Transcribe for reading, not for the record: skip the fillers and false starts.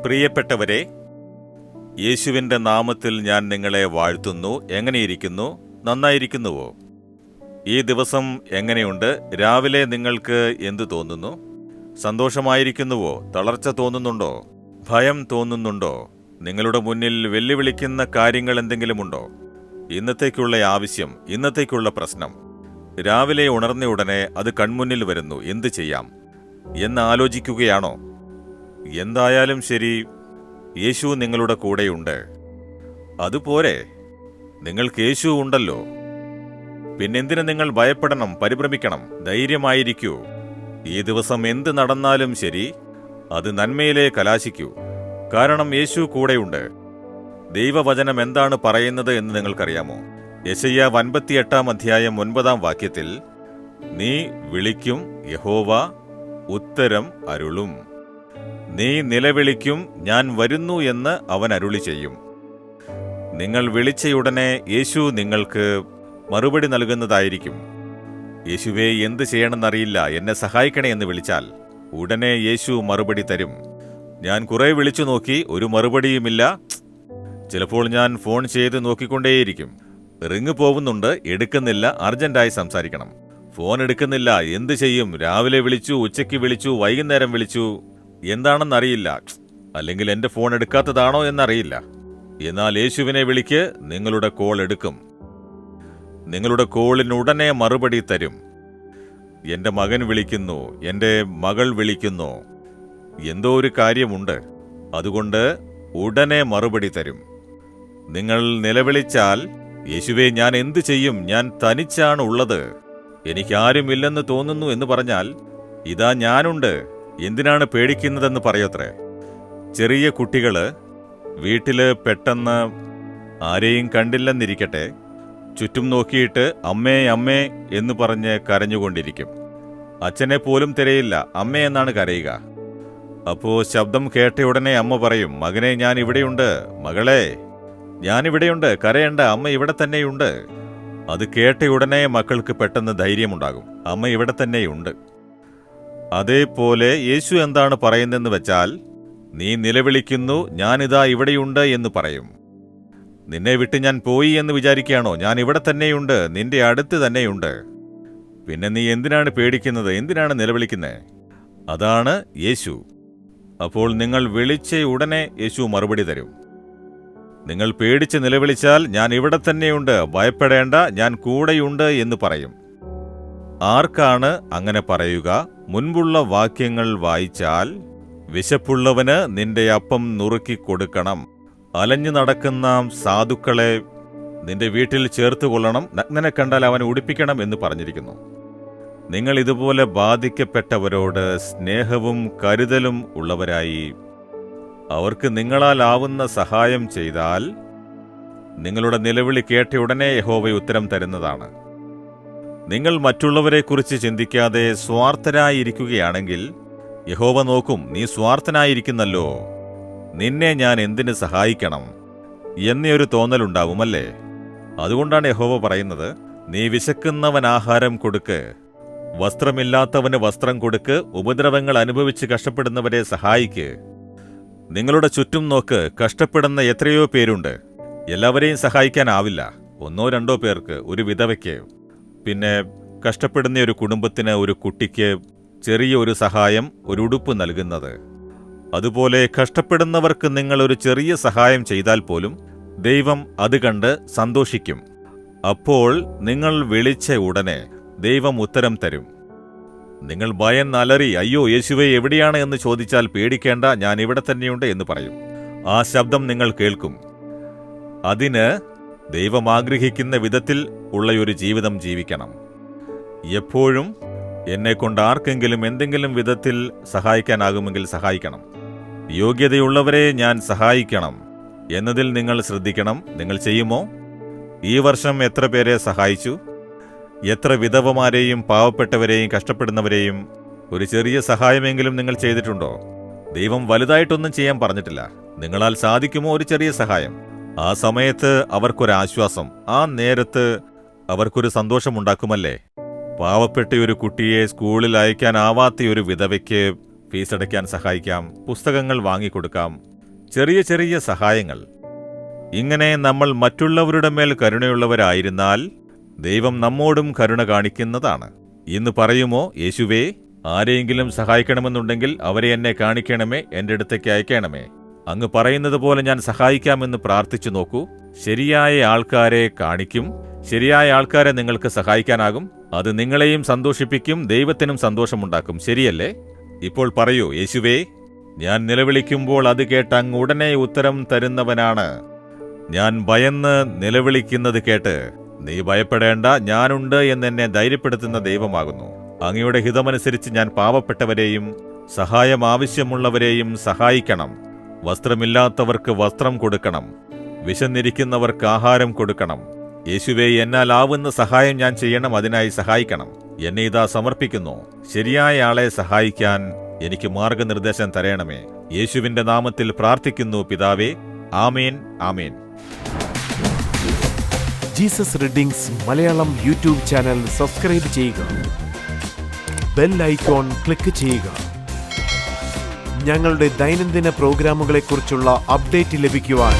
പ്രിയപ്പെട്ടവരെ, യേശുവിൻ്റെ നാമത്തിൽ ഞാൻ നിങ്ങളെ വാഴ്ത്തുന്നു. എങ്ങനെയിരിക്കുന്നു? നന്നായിരിക്കുന്നുവോ? ഈ ദിവസം എങ്ങനെയുണ്ട്? രാവിലെ നിങ്ങൾക്ക് എന്തു തോന്നുന്നു? സന്തോഷമായിരിക്കുന്നുവോ? തളർച്ച തോന്നുന്നുണ്ടോ? ഭയം തോന്നുന്നുണ്ടോ? നിങ്ങളുടെ മുന്നിൽ വെല്ലുവിളിക്കുന്ന കാര്യങ്ങൾ എന്തെങ്കിലുമുണ്ടോ? ഇന്നത്തേക്കുള്ള ആവശ്യം, ഇന്നത്തേക്കുള്ള പ്രശ്നം, രാവിലെ ഉണർന്ന ഉടനെ അത് കൺമുന്നിൽ വരുന്നു. എന്തു ചെയ്യാം എന്ന് ആലോചിക്കുകയാണോ? എന്തായാലും ശരി, യേശു നിങ്ങളുടെ കൂടെയുണ്ട്. അതുപോരെ, നിങ്ങൾക്ക് യേശു ഉണ്ടല്ലോ. പിന്നെന്തിന് നിങ്ങൾ ഭയപ്പെടണം, പരിഭ്രമിക്കണം? ധൈര്യമായിരിക്കൂ. ഈ ദിവസം എന്ത് നടന്നാലും ശരി, അത് നന്മയിലേ കലാശിക്കൂ. കാരണം യേശു കൂടെയുണ്ട്. ദൈവവചനം എന്താണ് പറയുന്നത് എന്ന് നിങ്ങൾക്കറിയാമോ? യെശയ്യാവ് 58:9 നീ വിളിക്കും, യഹോവ ഉത്തരം അരുളും. നീ നിലവിളിക്കും, ഞാൻ വരുന്നു എന്ന് അവൻ അരുളി ചെയ്യും. നിങ്ങൾ വിളിച്ചയുടനെ യേശു നിങ്ങൾക്ക് മറുപടി നൽകുന്നതായിരിക്കും. യേശുവേ, എന്ത് ചെയ്യണമെന്നറിയില്ല, എന്നെ സഹായിക്കണേ എന്ന് വിളിച്ചാൽ ഉടനെ യേശു മറുപടി തരും. ഞാൻ കുറെ വിളിച്ചു നോക്കി, ഒരു മറുപടിയുമില്ല. ചിലപ്പോൾ ഞാൻ ഫോൺ ചെയ്ത് നോക്കിക്കൊണ്ടേയിരിക്കും. റിങ് പോകുന്നുണ്ട്, എടുക്കുന്നില്ല. അർജന്റായി സംസാരിക്കണം, ഫോൺ എടുക്കുന്നില്ല. എന്ത് ചെയ്യും? രാവിലെ വിളിച്ചു, ഉച്ചയ്ക്ക് വിളിച്ചു, വൈകുന്നേരം വിളിച്ചു. എന്താണെന്നറിയില്ല. അല്ലെങ്കിൽ എൻ്റെ ഫോൺ എടുക്കാത്തതാണോ എന്നറിയില്ല. എന്നാൽ യേശുവിനെ വിളിക്ക്, നിങ്ങളുടെ കോൾ എടുക്കും. നിങ്ങളുടെ കോളിനുടനെ മറുപടി തരും. എൻ്റെ മകൻ വിളിക്കുന്നു, എൻ്റെ മകൾ വിളിക്കുന്നു, എന്തോ ഒരു കാര്യമുണ്ട്, അതുകൊണ്ട് ഉടനെ മറുപടി തരും. നിങ്ങൾ നിലവിളിച്ചാൽ, യേശുവേ, ഞാൻ എന്തു ചെയ്യും? ഞാൻ തനിച്ചാണ് ഉള്ളത്, എനിക്കാരുമില്ലെന്ന് തോന്നുന്നു എന്ന് പറഞ്ഞാൽ, ഇതാ ഞാനുണ്ട്, എന്തിനാണ് പേടിക്കുന്നതെന്ന് പറയത്രേ. ചെറിയ കുട്ടികള് വീട്ടില് പെട്ടെന്ന് ആരെയും കണ്ടില്ലെന്നിരിക്കട്ടെ, ചുറ്റും നോക്കിയിട്ട് അമ്മേ അമ്മേ എന്ന് പറഞ്ഞ് കരഞ്ഞുകൊണ്ടിരിക്കും. അച്ഛനെ പോലും തിരയില്ല, അമ്മേ എന്നാണ് കരയുക. അപ്പോ ശബ്ദം കേട്ടയുടനെ അമ്മ പറയും, മകനെ, ഞാൻ ഇവിടെയുണ്ട്, മകളെ ഞാനിവിടെയുണ്ട്, കരയണ്ട, അമ്മ ഇവിടെ തന്നെയുണ്ട്. അത് കേട്ടയുടനെ മക്കൾക്ക് പെട്ടെന്ന് ധൈര്യമുണ്ടാകും, അമ്മ ഇവിടെ തന്നെയുണ്ട്. അതേപോലെ യേശു എന്താണ് പറയുന്നതെന്ന് വെച്ചാൽ, നീ നിലവിളിക്കുന്നു, ഞാനിതാ ഇവിടെയുണ്ട് എന്ന് പറയും. നിന്നെ വിട്ട് ഞാൻ പോയി എന്ന് വിചാരിക്കുകയാണോ? ഞാൻ ഇവിടെ തന്നെയുണ്ട്, നിന്റെ അടുത്ത് തന്നെയുണ്ട്. പിന്നെ നീ എന്തിനാണ് പേടിക്കുന്നത്? എന്തിനാണ് നിലവിളിക്കുന്നത്? അതാണ് യേശു. അപ്പോൾ നിങ്ങൾ വിളിച്ച ഉടനെ യേശു മറുപടി തരും. നിങ്ങൾ പേടിച്ച് നിലവിളിച്ചാൽ, ഞാൻ ഇവിടെ തന്നെയുണ്ട്, ഭയപ്പെടേണ്ട, ഞാൻ കൂടെയുണ്ട് എന്ന് പറയും. ആർക്കാണ് അങ്ങനെ പറയുക? മുൻപുള്ള വാക്യങ്ങൾ വായിച്ചാൽ, വിശപ്പുള്ളവന് നിന്റെ അപ്പം നുറുക്കിക്കൊടുക്കണം, അലഞ്ഞു നടക്കുന്ന സാധുക്കളെ നിന്റെ വീട്ടിൽ ചേർത്തുകൊള്ളണം, നഗ്നനെ കണ്ടാൽ അവനെ ഉടുപ്പിക്കണം എന്ന് പറഞ്ഞിരിക്കുന്നു. നിങ്ങൾ ഇതുപോലെ ബാധിക്കപ്പെട്ടവരോട് സ്നേഹവും കരുതലും ഉള്ളവരായി അവർക്ക് നിങ്ങളാലാവുന്ന സഹായം ചെയ്താൽ, നിങ്ങളുടെ നിലവിളി കേട്ടയുടനെ യഹോവ ഉത്തരം തരുന്നതാണ്. നിങ്ങൾ മറ്റുള്ളവരെക്കുറിച്ച് ചിന്തിക്കാതെ സ്വാർത്ഥരായിരിക്കുകയാണെങ്കിൽ യഹോവ നോക്കും, നീ സ്വാർത്ഥനായിരിക്കുന്നല്ലോ, നിന്നെ ഞാൻ എന്തിനു സഹായിക്കണം എന്നൊരു തോന്നലുണ്ടാവുമല്ലേ? അതുകൊണ്ടാണ് യഹോവ പറയുന്നത്, നീ വിശക്കുന്നവൻ ആഹാരം കൊടുക്ക്, വസ്ത്രമില്ലാത്തവന് വസ്ത്രം കൊടുക്ക്, ഉപദ്രവങ്ങൾ അനുഭവിച്ച് കഷ്ടപ്പെടുന്നവരെ സഹായിക്ക്. നിങ്ങളുടെ ചുറ്റും നോക്ക്, കഷ്ടപ്പെടുന്ന എത്രയോ പേരുണ്ട്. എല്ലാവരെയും സഹായിക്കാനാവില്ല. 1-2 പേർക്ക്, ഒരു വിധവയ്ക്ക്, പിന്നെ കഷ്ടപ്പെടുന്ന ഒരു കുടുംബത്തിന്, ഒരു കുട്ടിക്ക് ചെറിയ ഒരു സഹായം, ഒരു ഉടുപ്പ് നൽകുന്നത്. അതുപോലെ കഷ്ടപ്പെടുന്നവർക്ക് നിങ്ങൾ ഒരു ചെറിയ സഹായം ചെയ്താൽ പോലും ദൈവം അത് കണ്ട് സന്തോഷിക്കും. അപ്പോൾ നിങ്ങൾ വിളിച്ച ഉടനെ ദൈവം ഉത്തരം തരും. നിങ്ങൾ ഭയന്നലറി, അയ്യോ യേശുവേ എവിടെയാണ് എന്ന് ചോദിച്ചാൽ, പേടിക്കേണ്ട, ഞാൻ ഇവിടെ തന്നെയുണ്ട് എന്ന് പറയും. ആ ശബ്ദം നിങ്ങൾ കേൾക്കും. അതിന് ദൈവം ആഗ്രഹിക്കുന്ന വിധത്തിൽ ഉള്ളയൊരു ജീവിതം ജീവിക്കണം. എപ്പോഴും എന്നെക്കൊണ്ട് ആർക്കെങ്കിലും എന്തെങ്കിലും വിധത്തിൽ സഹായിക്കാനാകുമെങ്കിൽ സഹായിക്കണം. യോഗ്യതയുള്ളവരെ ഞാൻ സഹായിക്കണം എന്നതിൽ നിങ്ങൾ ശ്രദ്ധിക്കണം. നിങ്ങൾ ചെയ്യുമോ? ഈ വർഷം എത്ര പേരെ സഹായിച്ചു? എത്ര വിധവമാരെയും പാവപ്പെട്ടവരെയും കഷ്ടപ്പെടുന്നവരെയും ഒരു ചെറിയ സഹായമെങ്കിലും നിങ്ങൾ ചെയ്തിട്ടുണ്ടോ? ദൈവം വലുതായിട്ടൊന്നും ചെയ്യാൻ പറഞ്ഞിട്ടില്ല. നിങ്ങളാൽ സാധിക്കുമോ ഒരു ചെറിയ സഹായം? ആ സമയത്ത് അവർക്കൊരാശ്വാസം, ആ നേരത്ത് അവർക്കൊരു സന്തോഷമുണ്ടാക്കുമല്ലേ? പാവപ്പെട്ട ഒരു കുട്ടിയെ സ്കൂളിൽ അയക്കാനാവാത്ത ഒരു വിധവയ്ക്ക് ഫീസടയ്ക്കാൻ സഹായിക്കാം, പുസ്തകങ്ങൾ വാങ്ങിക്കൊടുക്കാം, ചെറിയ ചെറിയ സഹായങ്ങൾ. ഇങ്ങനെ നമ്മൾ മറ്റുള്ളവരുടെ മേൽ കരുണയുള്ളവരായിരുന്നാൽ ദൈവം നമ്മോടും കരുണ കാണിക്കുന്നതാണ്. ഇന്ന് പറയുമോ, യേശുവേ, ആരെയെങ്കിലും സഹായിക്കണമെന്നുണ്ടെങ്കിൽ അവരെ എന്നെ കാണിക്കണമേ, എൻ്റെ അടുത്തേക്ക് അയക്കണമേ. അങ്ങ് പറയുന്നത് പോലെ ഞാൻ സഹായിക്കാമെന്ന് പ്രാർത്ഥിച്ചു നോക്കൂ. ശരിയായ ആൾക്കാരെ കാണിക്കും. ശരിയായ ആൾക്കാരെ നിങ്ങൾക്ക് സഹായിക്കാനാകും. അത് നിങ്ങളെയും സന്തോഷിപ്പിക്കും, ദൈവത്തിനും സന്തോഷമുണ്ടാക്കും. ശരിയല്ലേ? ഇപ്പോൾ പറയൂ, യേശുവേ, ഞാൻ നിലവിളിക്കുമ്പോൾ അത് കേട്ട് അങ്ങ് ഉടനെ ഉത്തരം തരുന്നവനാണ്. ഞാൻ ഭയന്ന് നിലവിളിക്കുന്നത് കേട്ട് നീ ഭയപ്പെടേണ്ട, ഞാനുണ്ട് എന്നെന്നെ ധൈര്യപ്പെടുത്തുന്ന ദൈവമാകുന്നു. അങ്ങയുടെ ഹിതമനുസരിച്ച് ഞാൻ പാവപ്പെട്ടവരെയും സഹായം ആവശ്യമുള്ളവരെയും സഹായിക്കണം. വസ്ത്രമില്ലാത്തവർക്ക് വസ്ത്രം കൊടുക്കണം. വിശന്നിരിക്കുന്നവർക്ക് ആഹാരം കൊടുക്കണം. യേശുവേ, എന്നാലാവുന്ന സഹായം ഞാൻ ചെയ്യണം, അതിനായി സഹായിക്കണം. എന്നെ ഇതാ സമർപ്പിക്കുന്നു. ശരിയായ ആളെ സഹായിക്കാൻ എനിക്ക് മാർഗനിർദ്ദേശം തരണമേ. യേശുവിന്റെ നാമത്തിൽ പ്രാർത്ഥിക്കുന്നു പിതാവേ. ആമേൻ, ആമേൻ. Jesus readings Malayalam YouTube channel subscribe ചെയ്യുക. ബെൽ ഐക്കോൺ ക്ലിക്ക് ചെയ്യുക. ഞങ്ങളുടെ ദൈനംദിന പ്രോഗ്രാമുകളെക്കുറിച്ചുള്ള അപ്ഡേറ്റ് ലഭിക്കുവാൻ